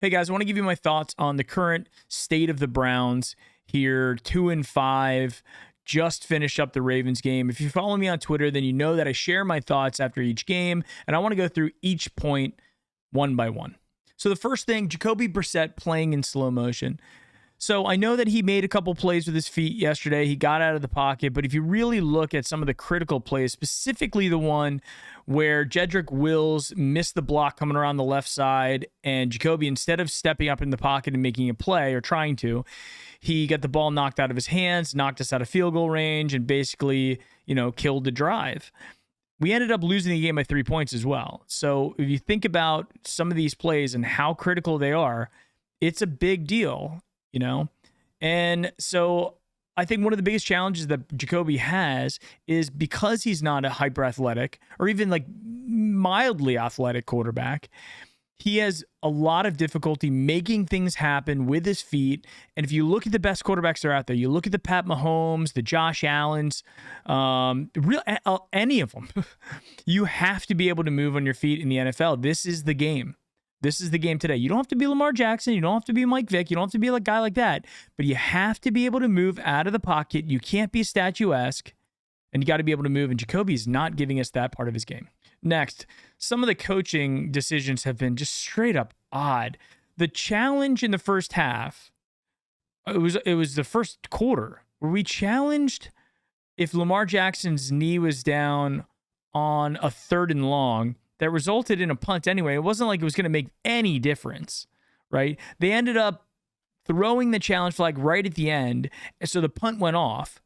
Hey guys, I want to give you my thoughts on the current state of the Browns here, 2-5. Just finished up the Ravens game. If you follow me on Twitter, then you know that I share my thoughts after each game, and I want to go through each point one by one. So the first thing, Jacoby Brissett playing in slow motion. So I know that he made a couple plays with his feet yesterday. He got out of the pocket, but if you really look at some of the critical plays, specifically the one where Jedrick Wills missed the block coming around the left side, and Jacoby, instead of stepping up in the pocket and making a play or trying to, he got the ball knocked out of his hands, knocked us out of field goal range, and basically, killed the drive. We ended up losing the game by 3 points as well. So if you think about some of these plays and how critical they are, it's a big deal. And so I think one of the biggest challenges that Jacoby has is because he's not a hyper athletic or even like mildly athletic quarterback, he has a lot of difficulty making things happen with his feet. And if you look at the best quarterbacks that are out there, you look at the Pat Mahomes, the Josh Allens, any of them, you have to be able to move on your feet in the NFL. This is the game. This is the game today. You don't have to be Lamar Jackson. You don't have to be Mike Vick. You don't have to be a guy like that. But you have to be able to move out of the pocket. You can't be statuesque. And you got to be able to move. And Jacoby's not giving us that part of his game. Next, some of the coaching decisions have been just straight up odd. The challenge in the first half, it was the first quarter where we challenged if Lamar Jackson's knee was down on a 3rd and long, that resulted in a punt anyway. It wasn't like it was going to make any difference, right? They ended up throwing the challenge flag right at the end, so the punt went off.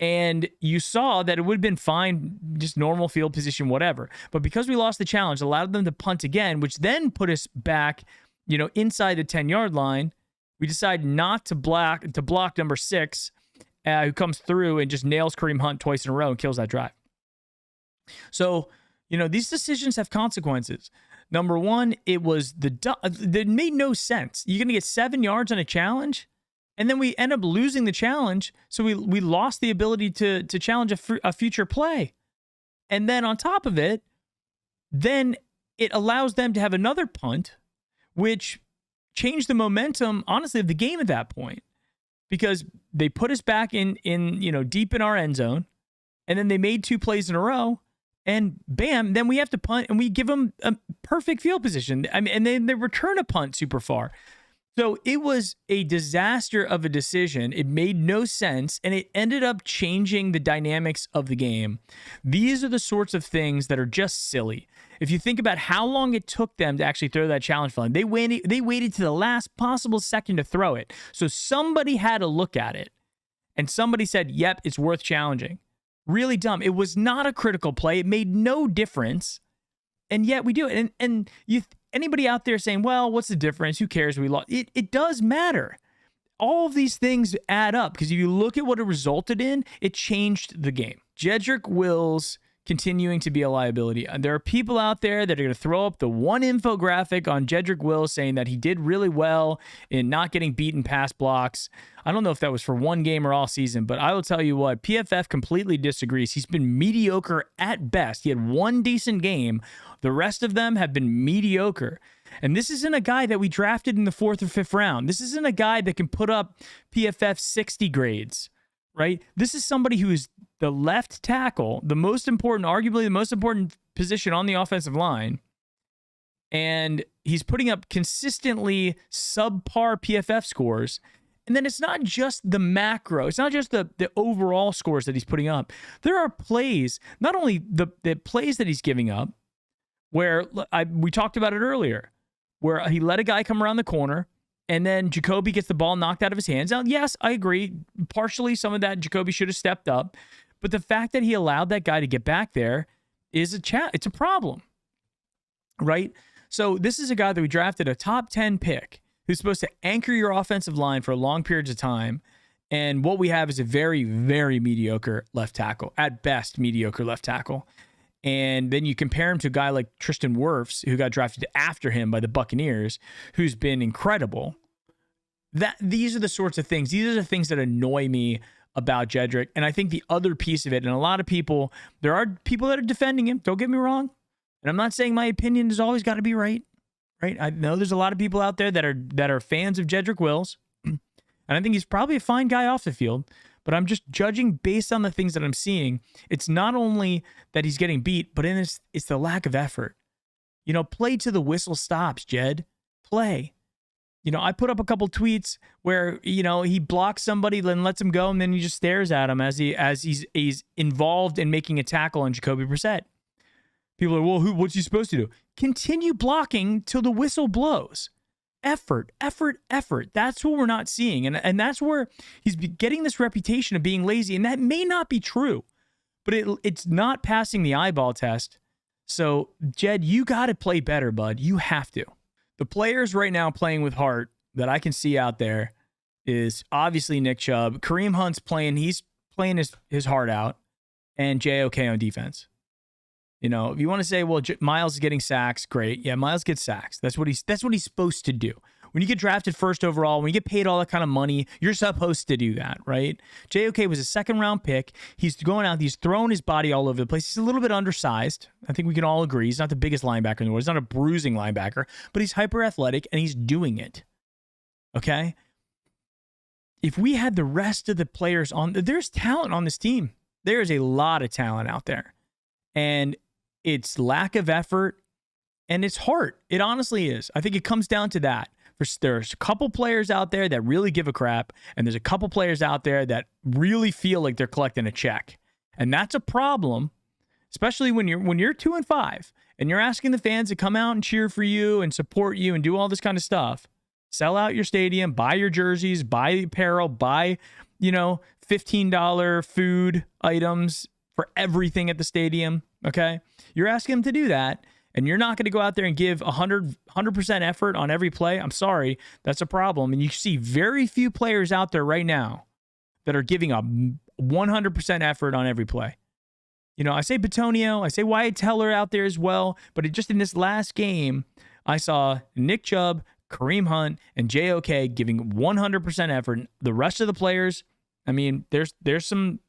And you saw that it would have been fine, just normal field position, whatever. But because we lost the challenge, allowed them to punt again, which then put us back, inside the 10-yard line. We decided not to block number 6, who comes through and just nails Kareem Hunt twice in a row and kills that drive. So, these decisions have consequences. Number one, it made no sense. You're going to get 7 yards on a challenge, and then we end up losing the challenge, so we lost the ability to challenge a future play. And then on top of it, then it allows them to have another punt, which changed the momentum, honestly, of the game at that point, because they put us back in deep in our end zone, and then they made 2 plays in a row. And bam, then we have to punt, and we give them a perfect field position. And then they return a punt super far. So it was a disaster of a decision. It made no sense, and it ended up changing the dynamics of the game. These are the sorts of things that are just silly. If you think about how long it took them to actually throw that challenge flag, they waited to the last possible second to throw it. So somebody had to look at it, and somebody said, yep, it's worth challenging. Really dumb. It was not a critical play. It made no difference. And yet we do it. And anybody out there saying, well, what's the difference? Who cares? We lost. It does matter. All of these things add up because if you look at what it resulted in, it changed the game. Jedrick Wills continuing to be a liability. There are people out there that are going to throw up the one infographic on Jedrick Wills saying that he did really well in not getting beaten pass blocks. I don't know if that was for one game or all season, but I will tell you what, PFF completely disagrees. He's been mediocre at best. He had one decent game. The rest of them have been mediocre. And this isn't a guy that we drafted in the 4th or 5th round. This isn't a guy that can put up PFF 60 grades, right? This is somebody who is the left tackle, arguably the most important position on the offensive line. And he's putting up consistently subpar PFF scores. And then it's not just the macro. It's not just the overall scores that he's putting up. There are plays, not only the plays that he's giving up, where we talked about it earlier, where he let a guy come around the corner, and then Jacoby gets the ball knocked out of his hands. Now, yes, I agree. Partially, some of that Jacoby should have stepped up. But the fact that he allowed that guy to get back there is it's a problem, right? So this is a guy that we drafted a top 10 pick who's supposed to anchor your offensive line for long periods of time. And what we have is a very, very mediocre left tackle, at best mediocre left tackle. And then you compare him to a guy like Tristan Wirfs, who got drafted after him by the Buccaneers, who's been incredible. These are the sorts of things. These are the things that annoy me about Jedrick. And I think the other piece of it, and a lot of people, there are people that are defending him. Don't get me wrong. And I'm not saying my opinion has always got to be right. right? I know there's a lot of people out there that are fans of Jedrick Wills, and I think he's probably a fine guy off the field, but I'm just judging based on the things that I'm seeing. It's not only that he's getting beat, but it's the lack of effort. Play to the whistle stops, Jed. Play. I put up a couple tweets where, he blocks somebody, then lets him go, and then he just stares at him as he's involved in making a tackle on Jacoby Brissett. People are, well, what's he supposed to do? Continue blocking till the whistle blows. Effort, effort, effort. That's what we're not seeing. And that's where he's getting this reputation of being lazy. And that may not be true, but it's not passing the eyeball test. So, Jed, you got to play better, bud. You have to. The players right now playing with heart that I can see out there is obviously Nick Chubb. Kareem Hunt's playing. He's playing his heart out. And JOK on defense. If you want to say, well, Miles is getting sacks, great. Yeah, Miles gets sacks. That's what he's supposed to do. When you get drafted first overall, when you get paid all that kind of money, you're supposed to do that, right? JOK was a second-round pick. He's going out. He's throwing his body all over the place. He's a little bit undersized. I think we can all agree. He's not the biggest linebacker in the world. He's not a bruising linebacker, but he's hyper-athletic, and he's doing it, okay? If we had the rest of the players there's talent on this team. There is a lot of talent out there, and it's lack of effort, and it's heart. It honestly is. I think it comes down to that. There's a couple players out there that really give a crap, and there's a couple players out there that really feel like they're collecting a check. And that's a problem, especially when you're 2-5 and you're asking the fans to come out and cheer for you and support you and do all this kind of stuff. Sell out your stadium, buy your jerseys, buy apparel, buy, $15 food items for everything at the stadium, okay? You're asking them to do that, and you're not going to go out there and give 100% effort on every play. I'm sorry, that's a problem. And you see very few players out there right now that are giving a 100% effort on every play. I say Bitonio, I say Wyatt Teller out there as well, but just in this last game, I saw Nick Chubb, Kareem Hunt, and JOK giving 100% effort. The rest of the players, I mean, there's some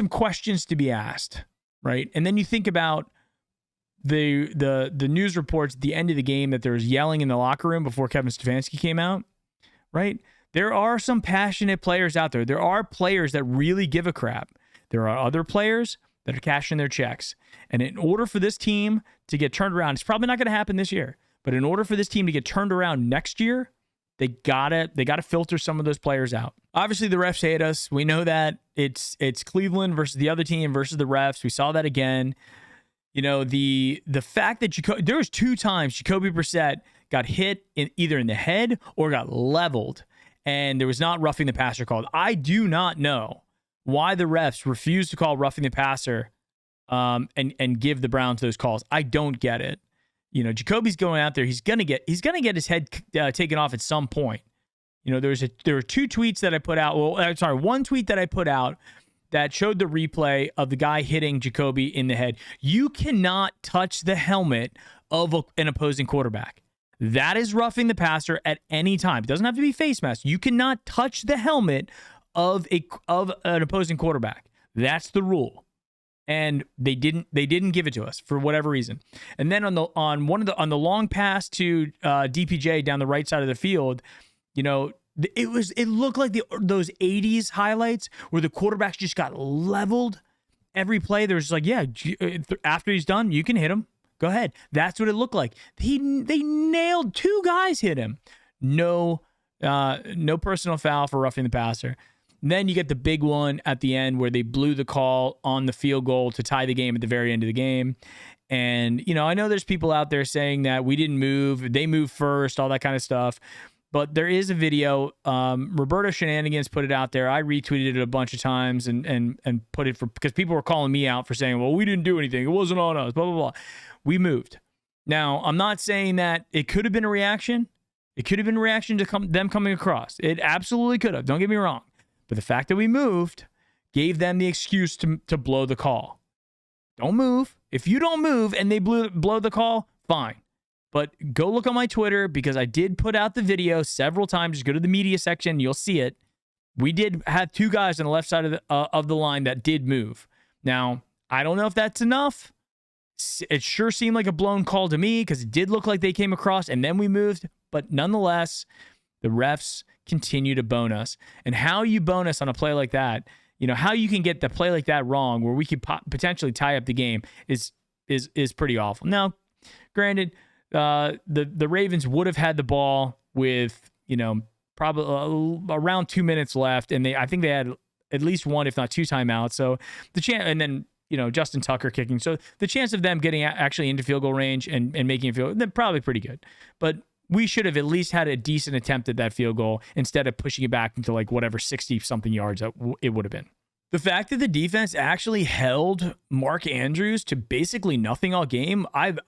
questions to be asked, right? And then you think about the news reports at the end of the game that there was yelling in the locker room before Kevin Stefanski came out, right? There are some passionate players out there. There are players that really give a crap. There are other players that are cashing their checks. And in order for this team to get turned around, it's probably not going to happen this year, but in order for this team to get turned around next year, they gotta filter some of those players out. Obviously, the refs hate us. We know that. It's Cleveland versus the other team versus the refs. We saw that again. The fact that there was 2 times Jacoby Brissett got hit either in the head or got leveled, and there was not roughing the passer called. I do not know why the refs refuse to call roughing the passer and give the Browns those calls. I don't get it. Jacoby's going out there. He's gonna get his head taken off at some point. There were 2 tweets that I put out. Well, one tweet that I put out that showed the replay of the guy hitting Jacoby in the head. You cannot touch the helmet of an opposing quarterback. That is roughing the passer at any time. It doesn't have to be face mask. You cannot touch the helmet of an opposing quarterback. That's the rule. And they didn't give it to us for whatever reason. And then on the long pass to DPJ down the right side of the field, it looked like those 80s highlights where the quarterbacks just got leveled every play. There was like, yeah, after he's done, you can hit him. Go ahead. That's what it looked like. They nailed 2 guys, hit him. No personal foul for roughing the passer. And then you get the big one at the end where they blew the call on the field goal to tie the game at the very end of the game. And, I know there's people out there saying that we didn't move, they moved first, all that kind of stuff. But there is a video. Roberto Shenanigans put it out there. I retweeted it a bunch of times and put it because people were calling me out for saying, well, we didn't do anything. It wasn't on us, blah, blah, blah. We moved. Now, I'm not saying that it could have been a reaction. It could have been a reaction to them coming across. It absolutely could have. Don't get me wrong. But the fact that we moved gave them the excuse to blow the call. Don't move. If you don't move and they blow the call, fine. But go look on my Twitter because I did put out the video several times. Just go to the media section. You'll see it. We did have 2 guys on the left side of the line that did move. Now, I don't know if that's enough, It sure seemed like a blown call to me because it did look like they came across and then we moved. But nonetheless, the refs continue to bone us. And how you bone us on a play like that, how you can get the play like that wrong where we could potentially tie up the game is pretty awful. Now, granted, the Ravens would have had the ball with, probably around 2 minutes left. And I think they had at least one, if not two timeouts. So the chance, and then, Justin Tucker kicking. So the chance of them getting actually into field goal range and making a field, they're probably pretty good. But we should have at least had a decent attempt at that field goal instead of pushing it back into like whatever 60-something yards it would have been. The fact that the defense actually held Mark Andrews to basically nothing all game, I've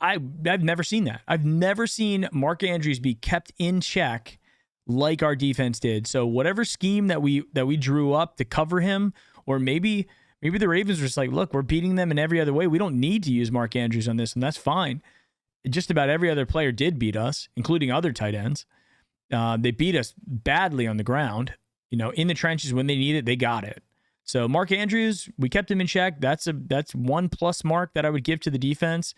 never seen that. I've never seen Mark Andrews be kept in check like our defense did. So whatever scheme that we drew up to cover him, or maybe the Ravens were just like, look, we're beating them in every other way. We don't need to use Mark Andrews on this, and that's fine. Just about every other player did beat us, including other tight ends. They beat us badly on the ground. In the trenches when they need it, they got it. So Mark Andrews, we kept him in check. That's 1+ mark that I would give to the defense.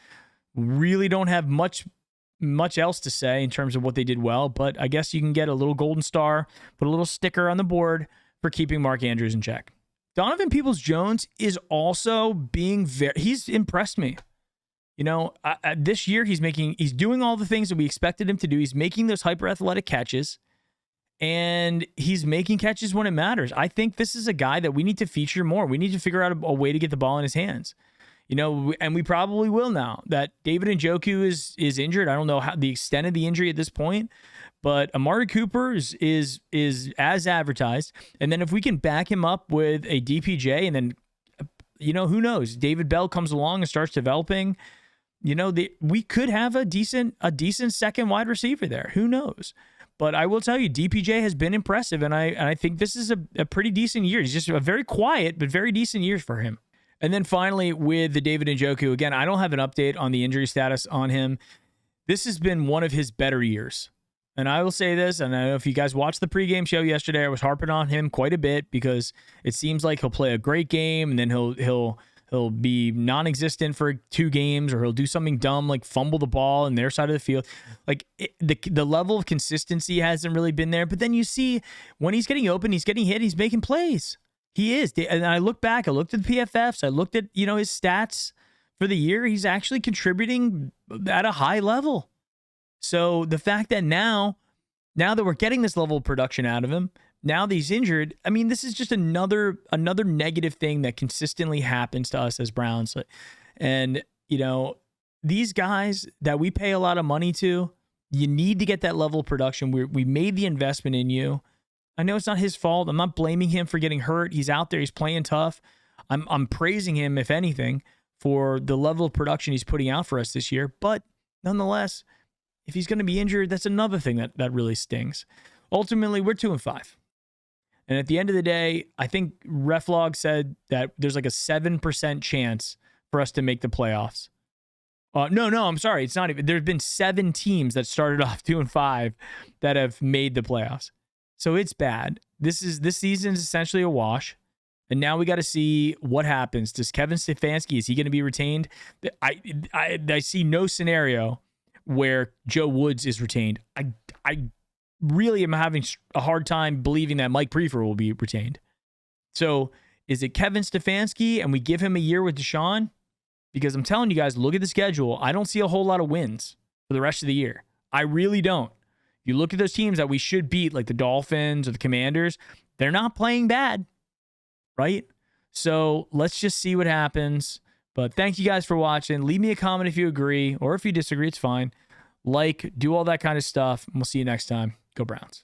Really don't have much else to say in terms of what they did well, but I guess you can get a little golden star, put a little sticker on the board for keeping Mark Andrews in check. Donovan Peoples-Jones is also being he's impressed me. This year he's doing all the things that we expected him to do. He's making those hyper athletic catches. And he's making catches when it matters. I think this is a guy that we need to feature more. We need to figure out a way to get the ball in his hands. And we probably will now that David Njoku is injured. I don't know how the extent of the injury at this point, but Amari Cooper is as advertised. And then if we can back him up with a DPJ, and then who knows? David Bell comes along and starts developing. We could have a decent second wide receiver there. Who knows? But I will tell you, DPJ has been impressive, and I think this is a pretty decent year. He's just a very quiet but very decent year for him. And then finally, with the David Njoku, again, I don't have an update on the injury status on him. This has been one of his better years. And I will say this, and I don't know if you guys watched the pregame show yesterday, I was harping on him quite a bit because it seems like he'll play a great game, and then he'll be non-existent for 2 games, or he'll do something dumb like fumble the ball in their side of the field. Like the level of consistency hasn't really been there. But then you see when he's getting open, he's getting hit, he's making plays. He is. And I looked at the PFFs, I looked at his stats for the year. He's actually contributing at a high level. So the fact that now that we're getting this level of production out of him, now that he's injured, I mean, this is just another negative thing that consistently happens to us as Browns. And, these guys that we pay a lot of money to, you need to get that level of production. We made the investment in you. I know it's not his fault. I'm not blaming him for getting hurt. He's out there. He's playing tough. I'm praising him, if anything, for the level of production he's putting out for us this year. But nonetheless, if he's going to be injured, that's another thing that really stings. Ultimately, we're 2-5. And at the end of the day, I think Reflog said that there's like a 7% chance for us to make the playoffs. No, I'm sorry. It's not even. There have been 7 teams that started off 2-5 that have made the playoffs. So it's bad. This season is essentially a wash. And now we got to see what happens. Does Kevin Stefanski, is he going to be retained? I see no scenario where Joe Woods is retained. I really am having a hard time believing that Mike Prefer will be retained. So is it Kevin Stefanski and we give him a year with Deshaun? Because I'm telling you guys, look at the schedule. I don't see a whole lot of wins for the rest of the year. I really don't. You look at those teams that we should beat, like the Dolphins or the Commanders, they're not playing bad, right? So let's just see what happens. But thank you guys for watching. Leave me a comment if you agree, or if you disagree, it's fine. Like, do all that kind of stuff. And we'll see you next time. Go Browns.